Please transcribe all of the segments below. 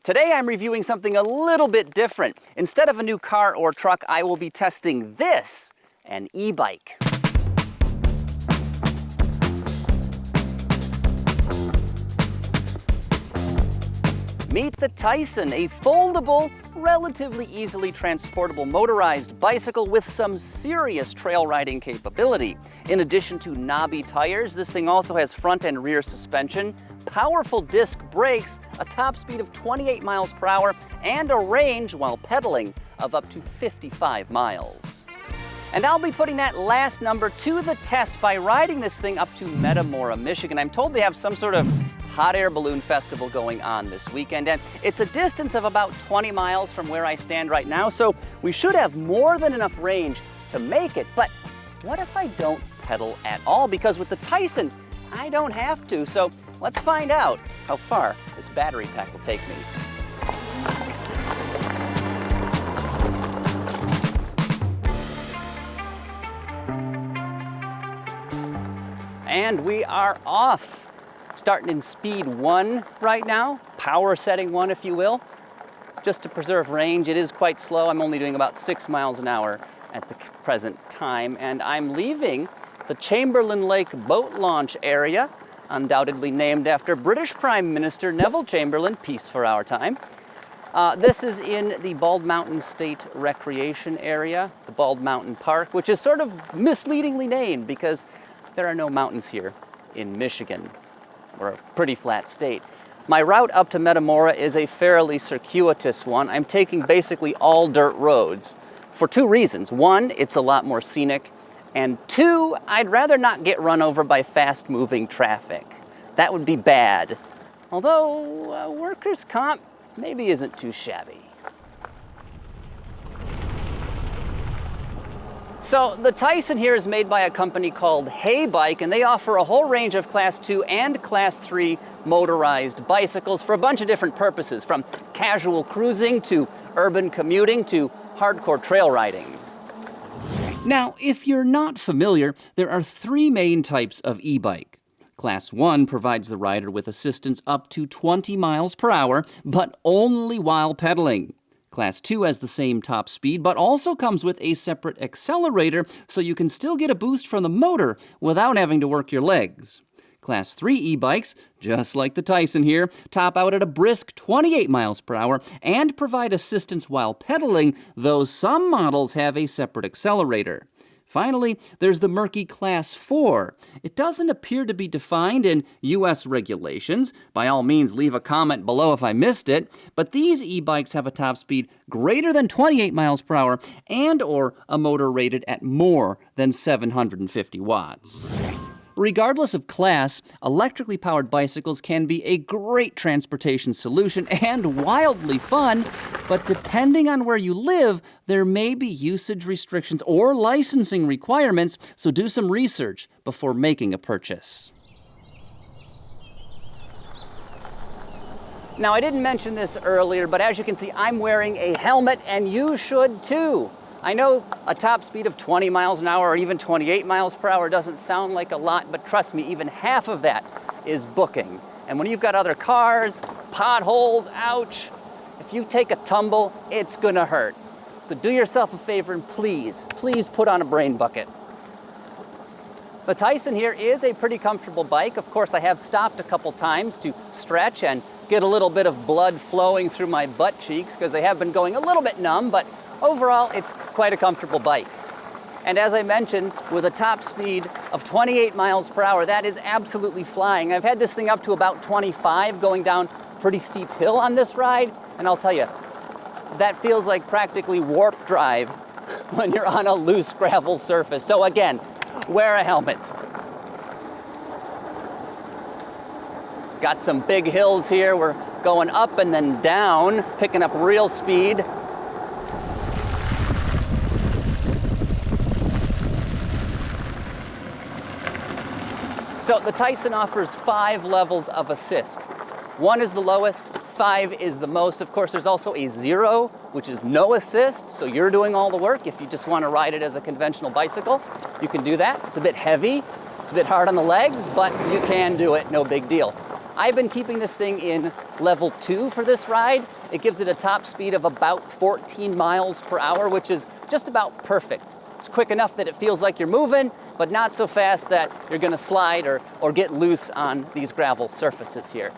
Today I'm reviewing something a little bit different. Instead of a new car or truck, I will be testing this, an e-bike. Meet the Tyson, a foldable, relatively easily transportable motorized bicycle with some serious trail riding capability. In addition to knobby tires, this thing also has front and rear suspension, powerful disc brakes, a top speed of 28 miles per hour, and a range, while pedaling, of up to 55 miles. And I'll be putting that last number to the test by riding this thing up to Metamora, Michigan. I'm told they have some sort of hot air balloon festival going on this weekend, and it's a distance of about 20 miles from where I stand right now, so we should have more than enough range to make it. But what if I don't pedal at all? Because with the Tyson, I don't have to. So let's find out how far this battery pack will take me. And we are off. Starting in speed 1 right now, power setting 1 if you will. Just to preserve range, it is quite slow. I'm only doing about 6 miles an hour at the present time, and I'm leaving the Chamberlain Lake boat launch area, undoubtedly named after British Prime Minister Neville Chamberlain, peace for our time. This is in the Bald Mountain State Recreation Area, the Bald Mountain Park, which is sort of misleadingly named because there are no mountains here in Michigan. We're a pretty flat state. My route up to Metamora is a fairly circuitous one. I'm taking basically all dirt roads for 2 reasons. 1, it's a lot more scenic, and 2, I'd rather not get run over by fast-moving traffic. That would be bad. Although workers' comp maybe isn't too shabby. So the Tyson here is made by a company called Heybike, and they offer a whole range of Class 2 and Class 3 motorized bicycles for a bunch of different purposes, from casual cruising to urban commuting to hardcore trail riding. Now, if you're not familiar, there are 3 main types of e-bike. Class 1 provides the rider with assistance up to 20 miles per hour, but only while pedaling. Class 2 has the same top speed, but also comes with a separate accelerator, so you can still get a boost from the motor without having to work your legs. Class 3 e-bikes, just like the Tyson here, top out at a brisk 28 miles per hour and provide assistance while pedaling, though some models have a separate accelerator. Finally, there's the murky Class 4. It doesn't appear to be defined in U.S. regulations. By all means, leave a comment below if I missed it. But these e-bikes have a top speed greater than 28 miles per hour and or a motor rated at more than 750 watts. Regardless of class, electrically powered bicycles can be a great transportation solution and wildly fun, but depending on where you live, there may be usage restrictions or licensing requirements, so do some research before making a purchase. Now, I didn't mention this earlier, but as you can see, I'm wearing a helmet, and you should too. I know a top speed of 20 miles an hour or even 28 miles per hour doesn't sound like a lot, but trust me, even half of that is booking. And when you've got other cars, potholes, ouch, if you take a tumble, it's gonna hurt. So do yourself a favor and please put on a brain bucket. The Tyson here is a pretty comfortable bike. Of course, I have stopped a couple times to stretch and get a little bit of blood flowing through my butt cheeks because they have been going a little bit numb, but overall, it's quite a comfortable bike. And as I mentioned, with a top speed of 28 miles per hour, that is absolutely flying. I've had this thing up to about 25 going down a pretty steep hill on this ride, and I'll tell you, that feels like practically warp drive when you're on a loose gravel surface. So again, wear a helmet. Got some big hills here. We're going up and then down, picking up real speed. So the Tyson offers 5 levels of assist. 1 is the lowest, 5 is the most. Of course, there's also a 0, which is no assist, so you're doing all the work. If you just want to ride it as a conventional bicycle, you can do that. It's a bit heavy, it's a bit hard on the legs, but you can do it, no big deal. I've been keeping this thing in level 2 for this ride. It gives it a top speed of about 14 miles per hour, which is just about perfect. It's quick enough that it feels like you're moving, but not so fast that you're gonna slide or get loose on these gravel surfaces here.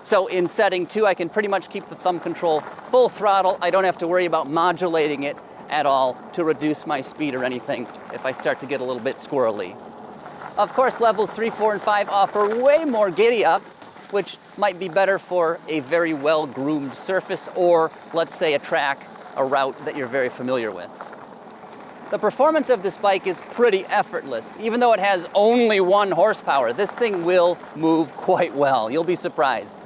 So in setting 2, I can pretty much keep the thumb control full throttle. I don't have to worry about modulating it at all to reduce my speed or anything if I start to get a little bit squirrely. Of course, levels 3, 4, and 5 offer way more giddy up, which might be better for a very well-groomed surface or, let's say, a track, a route that you're very familiar with. The performance of this bike is pretty effortless. Even though it has only 1 horsepower, this thing will move quite well. You'll be surprised.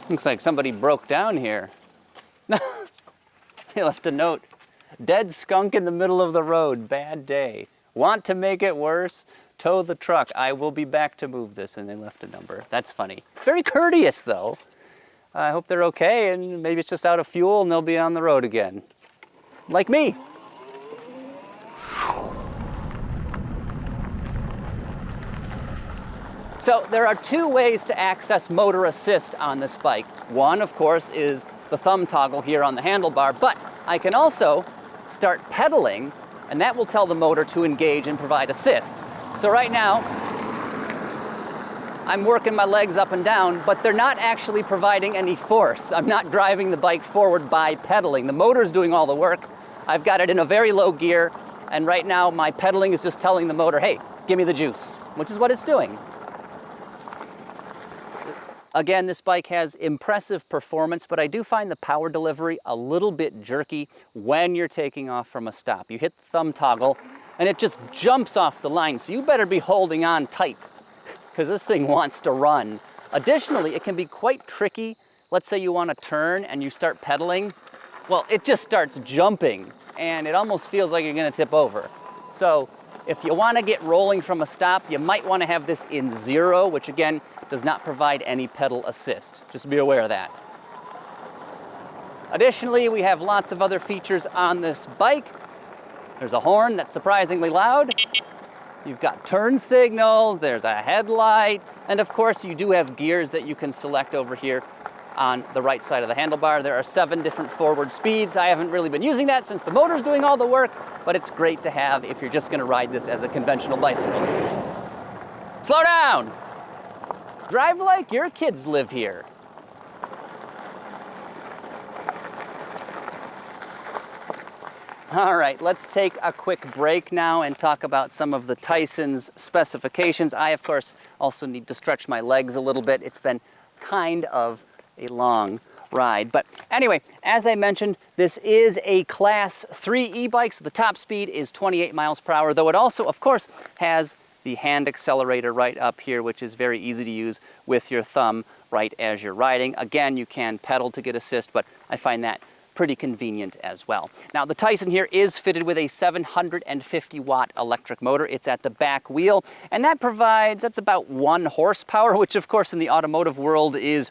Looks like somebody broke down here. They left a note. Dead skunk in the middle of the road, bad day. Want to make it worse? Tow the truck. I will be back to move this. And they left a number. That's funny. Very courteous though. I hope they're okay and maybe it's just out of fuel and they'll be on the road again. Like me. So there are 2 ways to access motor assist on this bike. One, of course, is the thumb toggle here on the handlebar, but I can also start pedaling, and that will tell the motor to engage and provide assist. So right now, I'm working my legs up and down, but they're not actually providing any force. I'm not driving the bike forward by pedaling. The motor's doing all the work. I've got it in a very low gear, and right now my pedaling is just telling the motor, hey, give me the juice, which is what it's doing. Again, this bike has impressive performance, but I do find the power delivery a little bit jerky when you're taking off from a stop. You hit the thumb toggle and it just jumps off the line, so you better be holding on tight because this thing wants to run. Additionally, it can be quite tricky. Let's say you want to turn and you start pedaling. Well, it just starts jumping and it almost feels like you're going to tip over. So if you want to get rolling from a stop, you might want to have this in 0, which again, does not provide any pedal assist. Just be aware of that. Additionally, we have lots of other features on this bike. There's a horn that's surprisingly loud. You've got turn signals, there's a headlight, and of course you do have gears that you can select over here on the right side of the handlebar. There are 7 different forward speeds. I haven't really been using that since the motor's doing all the work, but it's great to have if you're just gonna ride this as a conventional bicycle. Slow down! Drive like your kids live here. All right, let's take a quick break now and talk about some of the Tyson's specifications. I, of course, also need to stretch my legs a little bit. It's been kind of a long ride. But anyway, as I mentioned, this is a Class 3 e-bike, so the top speed is 28 miles per hour, though it also, of course, has the hand accelerator right up here, which is very easy to use with your thumb right as you're riding. Again, you can pedal to get assist, but I find that pretty convenient as well. Now, the Tyson here is fitted with a 750 watt electric motor. It's at the back wheel, and that's about 1 horsepower, which of course in the automotive world is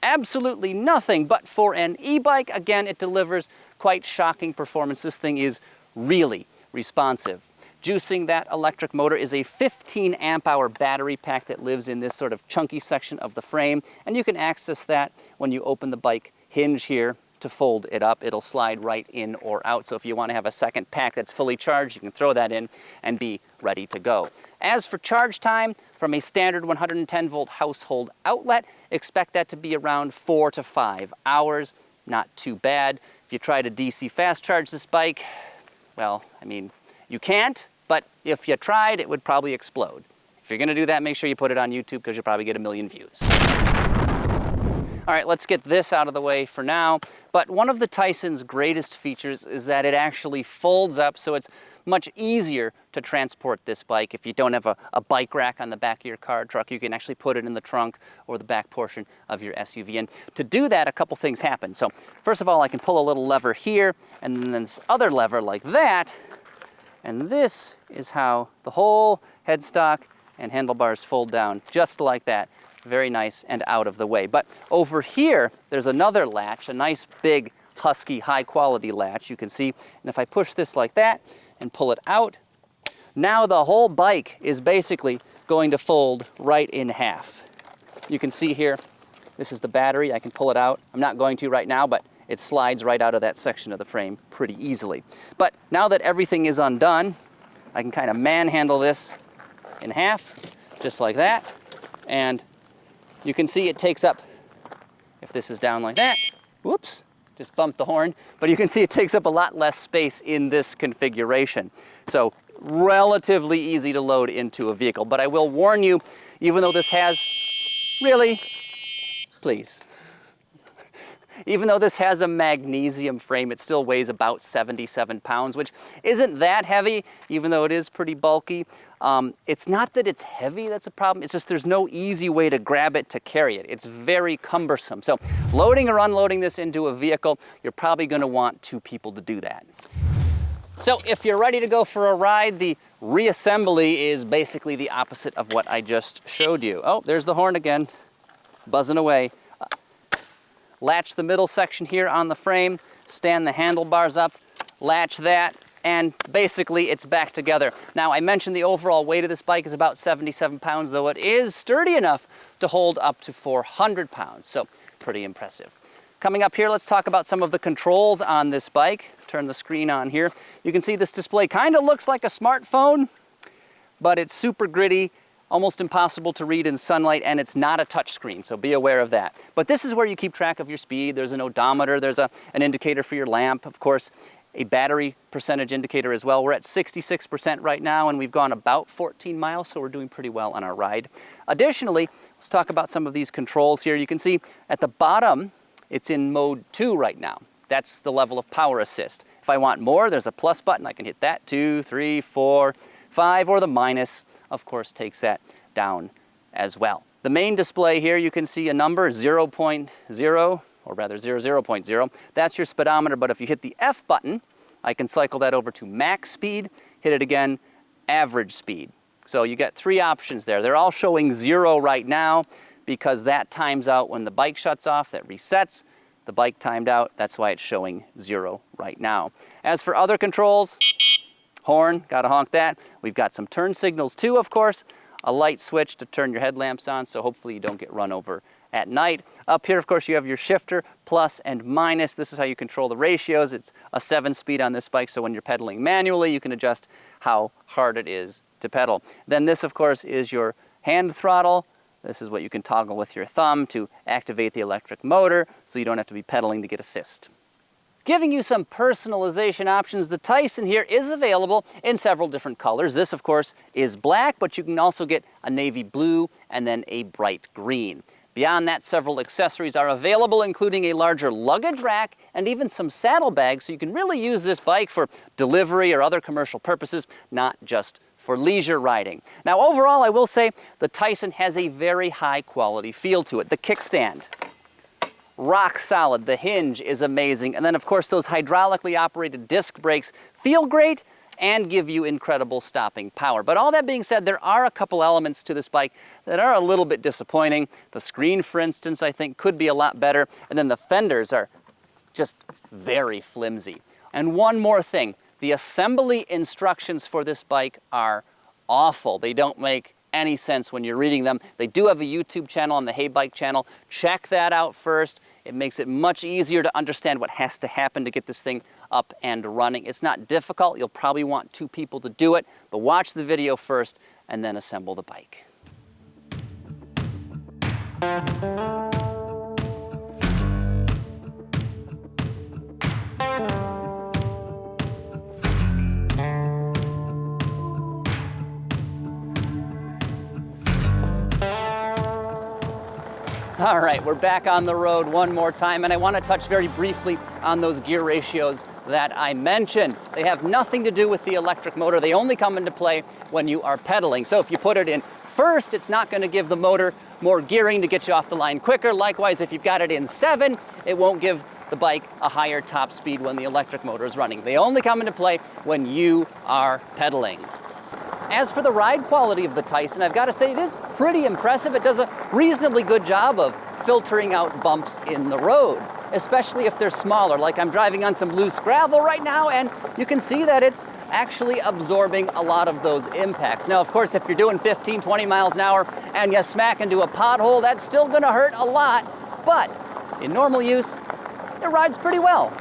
absolutely nothing, but for an e-bike, again, it delivers quite shocking performance. This thing is really responsive. Juicing that electric motor is a 15 amp hour battery pack that lives in this sort of chunky section of the frame, and you can access that when you open the bike hinge here to fold it up. It'll slide right in or out, so if you want to have a second pack that's fully charged, you can throw that in and be ready to go. As for charge time, from a standard 110 volt household outlet, expect that to be around 4 to 5 hours. Not too bad. If you try to DC fast charge this bike, well, I mean, you can't, but if you tried, it would probably explode. If you're gonna do that, make sure you put it on YouTube because you'll probably get 1 million views. All right, let's get this out of the way for now. But one of the Tyson's greatest features is that it actually folds up, so it's much easier to transport this bike. If you don't have a bike rack on the back of your car or truck, you can actually put it in the trunk or the back portion of your SUV. And to do that, a couple things happen. So first of all, I can pull a little lever here, and then this other lever like that And this is how the whole headstock and handlebars fold down, just like that. Very nice and out of the way. But over here, there's another latch, a nice big, husky, high-quality latch. You can see, and if I push this like that and pull it out, now the whole bike is basically going to fold right in half. You can see here, this is the battery. I can pull it out. I'm not going to right now, but it slides right out of that section of the frame pretty easily. But now that everything is undone, I can kind of manhandle this in half, just like that. And you can see it takes up, if this is down like that, whoops, just bumped the horn, but you can see it takes up a lot less space in this configuration. So relatively easy to load into a vehicle. But I will warn you, even though this has, really, please. Even though this has a magnesium frame, it still weighs about 77 pounds, which isn't that heavy, even though it is pretty bulky. It's not that it's heavy that's a problem, it's just there's no easy way to grab it to carry it. It's very cumbersome. So loading or unloading this into a vehicle, you're probably going to want 2 people to do that. So if you're ready to go for a ride, the reassembly is basically the opposite of what I just showed you. Oh, there's the horn again, buzzing away. Latch the middle section here on the frame, stand the handlebars up, latch that, and basically it's back together. Now, I mentioned the overall weight of this bike is about 77 pounds, though it is sturdy enough to hold up to 400 pounds, so pretty impressive. Coming up here, let's talk about some of the controls on this bike. Turn the screen on here. You can see this display kind of looks like a smartphone, but it's super gritty, almost impossible to read in sunlight, and it's not a touch screen, so be aware of that. But this is where you keep track of your speed. There's an odometer, there's an indicator for your lamp, of course, a battery percentage indicator as well. We're at 66% right now, and we've gone about 14 miles, so we're doing pretty well on our ride. Additionally, let's talk about some of these controls here. You can see at the bottom, it's in mode 2 right now. That's the level of power assist. If I want more, there's a plus button. I can hit that, 2, 3, 4, 5, or the minus, of course, takes that down as well. The main display here, you can see a number, 0.0, or rather 0.0. That's your speedometer, but if you hit the F button, I can cycle that over to max speed, hit it again, average speed. So you get 3 options there. They're all showing 0 right now because that times out when the bike shuts off, that resets. The bike timed out, that's why it's showing 0 right now. As for other controls, horn, gotta honk that. We've got some turn signals too, of course. A light switch to turn your headlamps on, so hopefully you don't get run over at night. Up here, of course, you have your shifter, plus and minus. This is how you control the ratios. It's a 7-speed on this bike, so when you're pedaling manually, you can adjust how hard it is to pedal. Then this, of course, is your hand throttle. This is what you can toggle with your thumb to activate the electric motor, so you don't have to be pedaling to get assist. Giving you some personalization options, the Tyson here is available in several different colors. This, of course, is black, but you can also get a navy blue and then a bright green. Beyond that, several accessories are available, including a larger luggage rack and even some saddlebags, so you can really use this bike for delivery or other commercial purposes, not just for leisure riding. Now, overall, I will say the Tyson has a very high quality feel to it. The kickstand, rock solid. The hinge is amazing. And then, of course, those hydraulically operated disc brakes feel great and give you incredible stopping power. But all that being said, there are a couple elements to this bike that are a little bit disappointing. The screen, for instance, I think could be a lot better. And then the fenders are just very flimsy. And one more thing, the assembly instructions for this bike are awful. They don't make any sense when you're reading them. They do have a YouTube channel on the Heybike channel. Check that out first. It makes it much easier to understand what has to happen to get this thing up and running. It's not difficult. You'll probably want 2 people to do it, but watch the video first and then assemble the bike. All right, we're back on the road one more time, and I want to touch very briefly on those gear ratios that I mentioned. They have nothing to do with the electric motor. They only come into play when you are pedaling. So if you put it in first, it's not going to give the motor more gearing to get you off the line quicker. Likewise, if you've got it in 7, it won't give the bike a higher top speed when the electric motor is running. They only come into play when you are pedaling. As for the ride quality of the Tyson, I've got to say it is pretty impressive. It does a reasonably good job of filtering out bumps in the road, especially if they're smaller. Like I'm driving on some loose gravel right now, and you can see that it's actually absorbing a lot of those impacts. Now, of course, if you're doing 15, 20 miles an hour and you smack into a pothole, that's still gonna hurt a lot, but in normal use, it rides pretty well.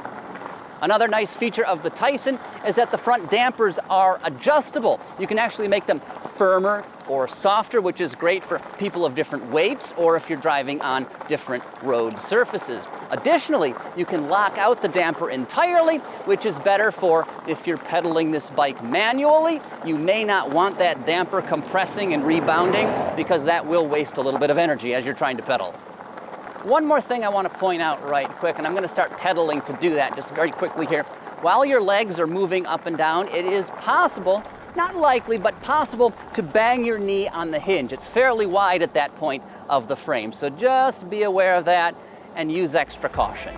Another nice feature of the Tyson is that the front dampers are adjustable. You can actually make them firmer or softer, which is great for people of different weights or if you're driving on different road surfaces. Additionally, you can lock out the damper entirely, which is better for if you're pedaling this bike manually. You may not want that damper compressing and rebounding because that will waste a little bit of energy as you're trying to pedal. One more thing I want to point out right quick, and I'm going to start pedaling to do that just very quickly here. While your legs are moving up and down, it is possible, not likely, but possible to bang your knee on the hinge. It's fairly wide at that point of the frame, so just be aware of that and use extra caution.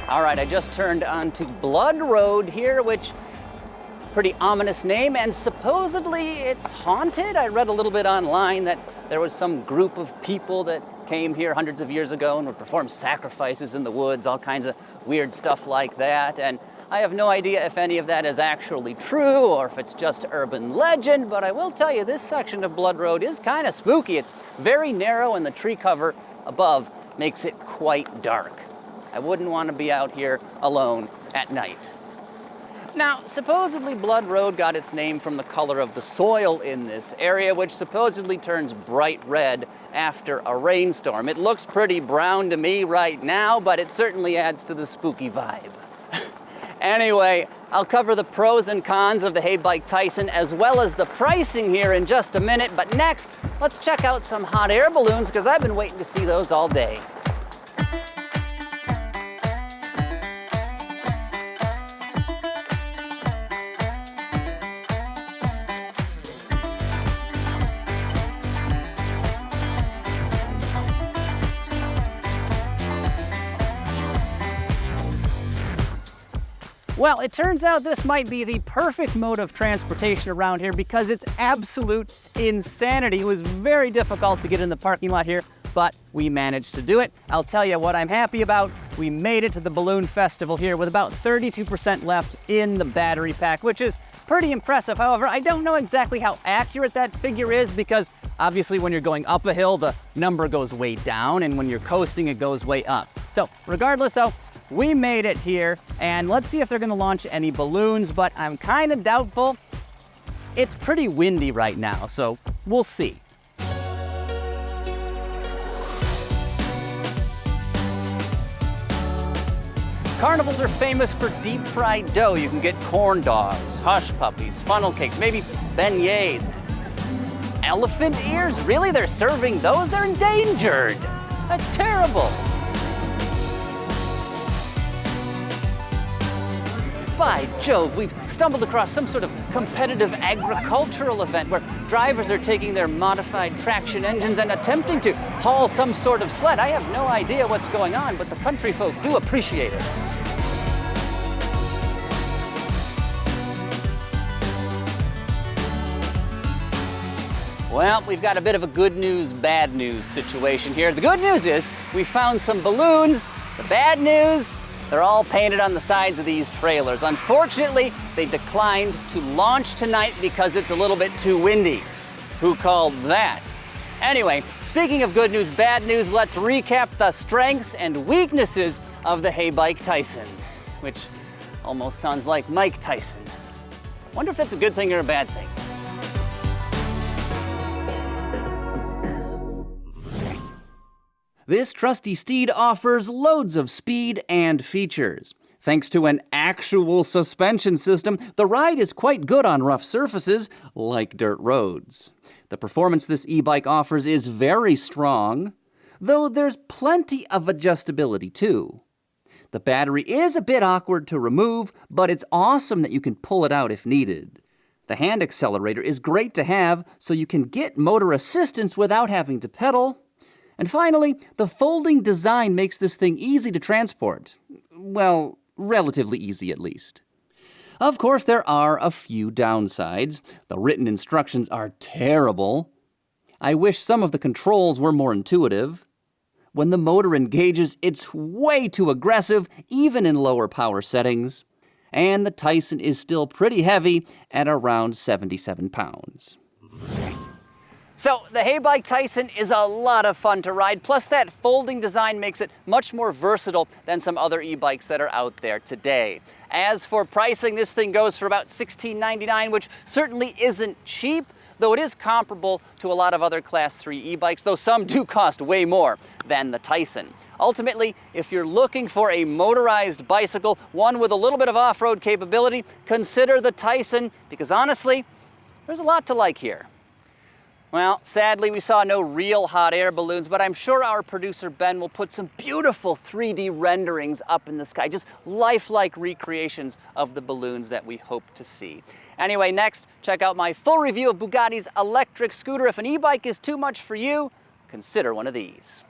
All right, I just turned onto Blood Road here, which pretty ominous name, and supposedly it's haunted. I read a little bit online that there was some group of people that came here hundreds of years ago and would perform sacrifices in the woods, all kinds of weird stuff like that. And I have no idea if any of that is actually true or if it's just urban legend, but I will tell you this section of Blood Road is kind of spooky. It's very narrow and the tree cover above makes it quite dark. I wouldn't want to be out here alone at night. Now, supposedly Blood Road got its name from the color of the soil in this area, which supposedly turns bright red after a rainstorm. It looks pretty brown to me right now, but it certainly adds to the spooky vibe. Anyway, I'll cover the pros and cons of the Heybike Tyson as well as the pricing here in just a minute, but next, let's check out some hot air balloons because I've been waiting to see those all day. Well, it turns out this might be the perfect mode of transportation around here because it's absolute insanity. It was very difficult to get in the parking lot here, but we managed to do it. I'll tell you what I'm happy about. We made it to the balloon festival here with about 32% left in the battery pack, which is pretty impressive. However, I don't know exactly how accurate that figure is because obviously when you're going up a hill, the number goes way down, and when you're coasting, it goes way up. So regardless though, we made it here, and let's see if they're gonna launch any balloons, but I'm kind of doubtful. It's pretty windy right now, so we'll see. Carnivals are famous for deep-fried dough. You can get corn dogs, hush puppies, funnel cakes, maybe beignets. Elephant ears? Really? They're serving those? They're endangered. That's terrible. By Jove, we've stumbled across some sort of competitive agricultural event where drivers are taking their modified traction engines and attempting to haul some sort of sled. I have no idea what's going on, but the country folk do appreciate it. Well, we've got a bit of a good news, bad news situation here. The good news is we found some balloons. The bad news, they're all painted on the sides of these trailers. Unfortunately, they declined to launch tonight because it's a little bit too windy. Who called that? Anyway, speaking of good news, bad news, let's recap the strengths and weaknesses of the Heybike Tyson, which almost sounds like Mike Tyson. Wonder if that's a good thing or a bad thing. This trusty steed offers loads of speed and features. Thanks to an actual suspension system, the ride is quite good on rough surfaces, like dirt roads. The performance this e-bike offers is very strong, though there's plenty of adjustability too. The battery is a bit awkward to remove, but it's awesome that you can pull it out if needed. The hand accelerator is great to have, so you can get motor assistance without having to pedal. And finally, the folding design makes this thing easy to transport. Well, relatively easy at least. Of course, there are a few downsides. The written instructions are terrible. I wish some of the controls were more intuitive. When the motor engages, it's way too aggressive, even in lower power settings. And the Tyson is still pretty heavy at around 77 pounds. So the Heybike Tyson is a lot of fun to ride, plus that folding design makes it much more versatile than some other e-bikes that are out there today. As for pricing, this thing goes for about $16.99, which certainly isn't cheap, though it is comparable to a lot of other Class 3 e-bikes, though some do cost way more than the Tyson. Ultimately, if you're looking for a motorized bicycle, one with a little bit of off-road capability, consider the Tyson, because honestly, there's a lot to like here. Well, sadly, we saw no real hot air balloons, but I'm sure our producer Ben will put some beautiful 3D renderings up in the sky, just lifelike recreations of the balloons that we hope to see. Anyway, next, check out my full review of Bugatti's electric scooter. If an e-bike is too much for you, consider one of these.